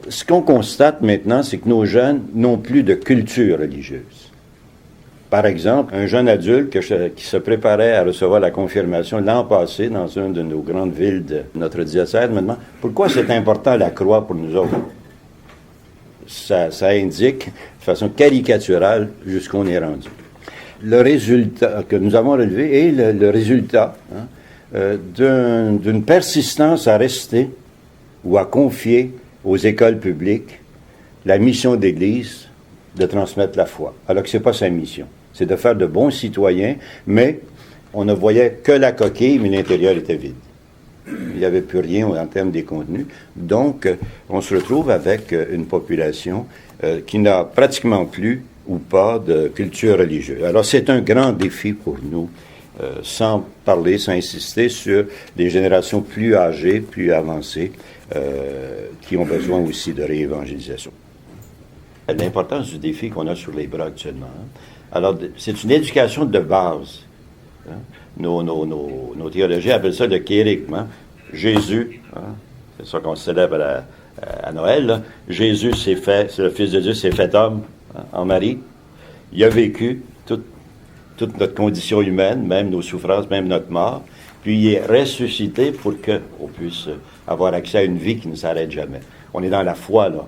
ce qu'on constate maintenant, c'est que nos jeunes n'ont plus de culture religieuse. Par exemple, un jeune adulte qui se préparait à recevoir la confirmation l'an passé dans une de nos grandes villes de notre diocèse me demande pourquoi c'est important la croix pour nous autres. Ça indique de façon caricaturale jusqu'où on est rendu. Le résultat que nous avons relevé est le résultat d'une persistance à rester ou à confier aux écoles publiques la mission d'Église de transmettre la foi, alors que ce n'est pas sa mission. C'est de faire de bons citoyens, mais on ne voyait que la coquille, mais l'intérieur était vide. Il n'y avait plus rien en termes des contenus. Donc, on se retrouve avec une population qui n'a pratiquement plus ou pas de culture religieuse. Alors, c'est un grand défi pour nous, sans insister sur des générations plus âgées, plus avancées, qui ont besoin aussi de réévangélisation. L'importance du défi qu'on a sur les bras actuellement. Alors, c'est une éducation de base. Nos théologiens appellent ça le kérigme. Jésus, c'est ça qu'on célèbre à Noël. Là. Jésus c'est le Fils de Dieu, s'est fait homme en Marie. Il a vécu toute notre condition humaine, même nos souffrances, même notre mort. Puis il est ressuscité pour qu'on puisse avoir accès à une vie qui ne s'arrête jamais. On est dans la foi, là.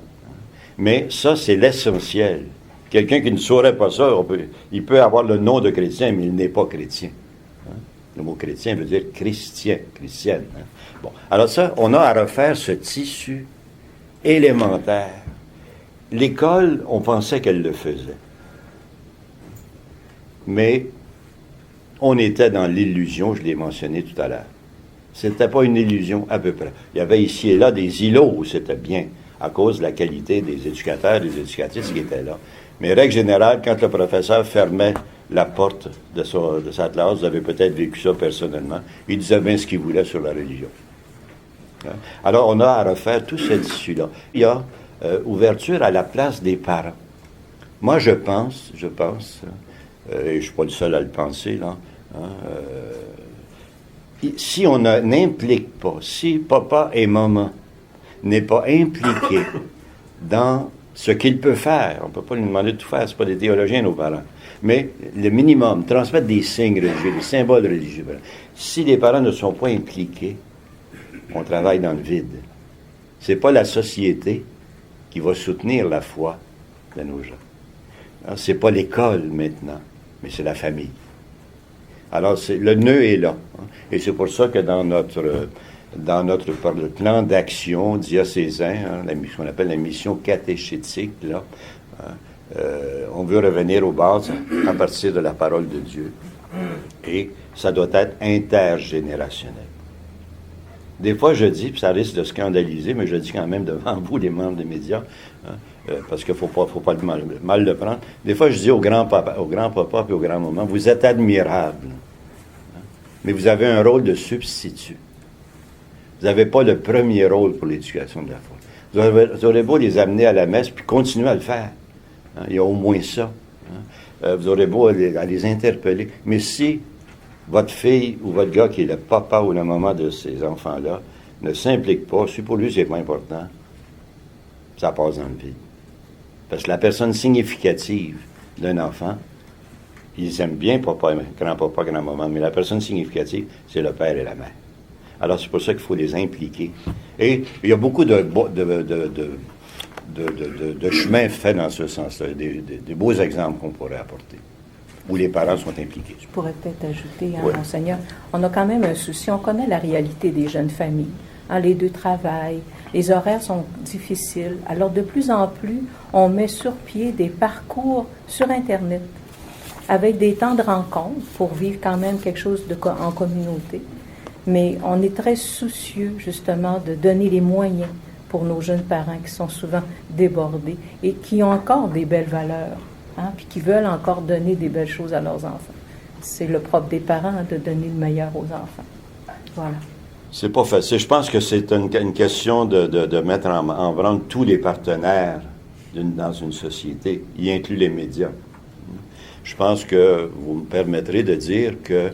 Mais ça, c'est l'essentiel. Quelqu'un qui ne saurait pas ça, il peut avoir le nom de chrétien, mais il n'est pas chrétien. Le mot chrétien veut dire chrétienne. Bon, alors ça, on a à refaire ce tissu élémentaire. L'école, on pensait qu'elle le faisait. Mais on était dans l'illusion, je l'ai mentionné tout à l'heure. C'était pas une illusion à peu près. Il y avait ici et là des îlots où c'était bien, à cause de la qualité des éducateurs, des éducatrices qui étaient là. Mais règle générale, quand le professeur fermait la porte de sa classe, vous avez peut-être vécu ça personnellement, il disait bien ce qu'il voulait sur la religion. Alors, on a à refaire tout ce tissu-là. Il y a ouverture à la place des parents. Moi, je pense, et je ne suis pas le seul à le penser, là, si on n'implique pas, si papa et maman n'est pas impliqué dans ce qu'il peut faire, on ne peut pas lui demander de tout faire, ce pas des théologiens, nos parents, mais le minimum, transmettre des signes religieux, des symboles religieux. Si les parents ne sont pas impliqués, on travaille dans le vide. C'est pas la société qui va soutenir la foi de nos gens. C'est pas l'école maintenant, mais c'est la famille. Alors, le nœud est là. Et c'est pour ça que dans notre plan d'action diocésain, ce qu'on appelle la mission catéchétique, là, on veut revenir aux bases à partir de la parole de Dieu. Et ça doit être intergénérationnel. Des fois, je dis, puis ça risque de scandaliser, mais je dis quand même devant vous, les membres des médias, parce qu'il ne faut pas mal le prendre. Des fois, je dis au grand-papa et au grand-maman, vous êtes admirables, mais vous avez un rôle de substitut. Vous n'avez pas le premier rôle pour l'éducation de la foi. Vous aurez beau les amener à la messe, puis continuer à le faire. Il y a au moins ça. Vous aurez beau à les interpeller. Mais si votre fille ou votre gars qui est le papa ou la maman de ces enfants-là ne s'implique pas, si pour lui c'est pas important, ça passe dans le vide. Parce que la personne significative d'un enfant, ils aiment bien papa, grand-papa, grand-maman, mais la personne significative, c'est le père et la mère. Alors c'est pour ça qu'il faut les impliquer. Et il y a beaucoup de chemins faits dans ce sens-là, des beaux exemples qu'on pourrait apporter, où les parents sont impliqués. Je pourrais peut-être ajouter, Monseigneur, on a quand même un souci, on connaît la réalité des jeunes familles. Les deux travaillent, les horaires sont difficiles. Alors, de plus en plus, on met sur pied des parcours sur Internet avec des temps de rencontre pour vivre quand même quelque chose en communauté. Mais on est très soucieux, justement, de donner les moyens pour nos jeunes parents qui sont souvent débordés et qui ont encore des belles valeurs, puis qui veulent encore donner des belles choses à leurs enfants. C'est le propre des parents de donner le meilleur aux enfants. Voilà. C'est pas facile. Je pense que c'est une question de mettre en branle tous les partenaires dans une société, y inclut les médias. Je pense que vous me permettrez de dire que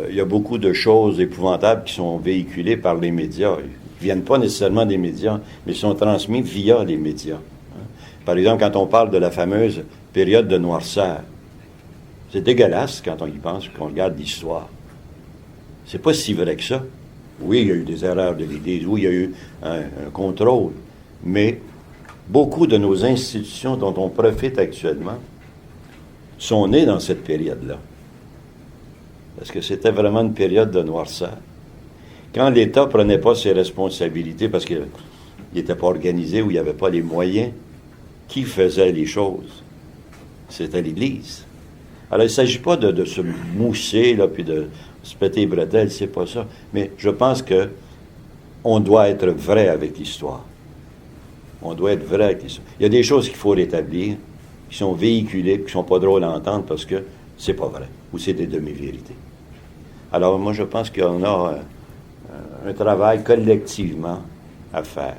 il y a beaucoup de choses épouvantables qui sont véhiculées par les médias. qui ne viennent pas nécessairement des médias, mais sont transmis via les médias. Hein. Par exemple, quand on parle de la fameuse période de noirceur, c'est dégueulasse quand on y pense, qu'on regarde l'histoire. C'est pas si vrai que ça. Oui, il y a eu des erreurs de l'Église, oui, il y a eu un contrôle, mais beaucoup de nos institutions dont on profite actuellement sont nées dans cette période-là. Parce que c'était vraiment une période de noirceur. Quand l'État ne prenait pas ses responsabilités parce qu'il n'était pas organisé ou il n'y avait pas les moyens, qui faisait les choses? C'était l'Église. Alors, il ne s'agit pas de se mousser, là, puis de se péter les bretelles, c'est pas ça. Mais je pense que on doit être vrai avec l'histoire. On doit être vrai avec l'histoire. Il y a des choses qu'il faut rétablir, qui sont véhiculées, qui ne sont pas drôles à entendre parce que c'est pas vrai, ou c'est des demi-vérités. Alors, moi, je pense qu'on a un travail collectivement à faire.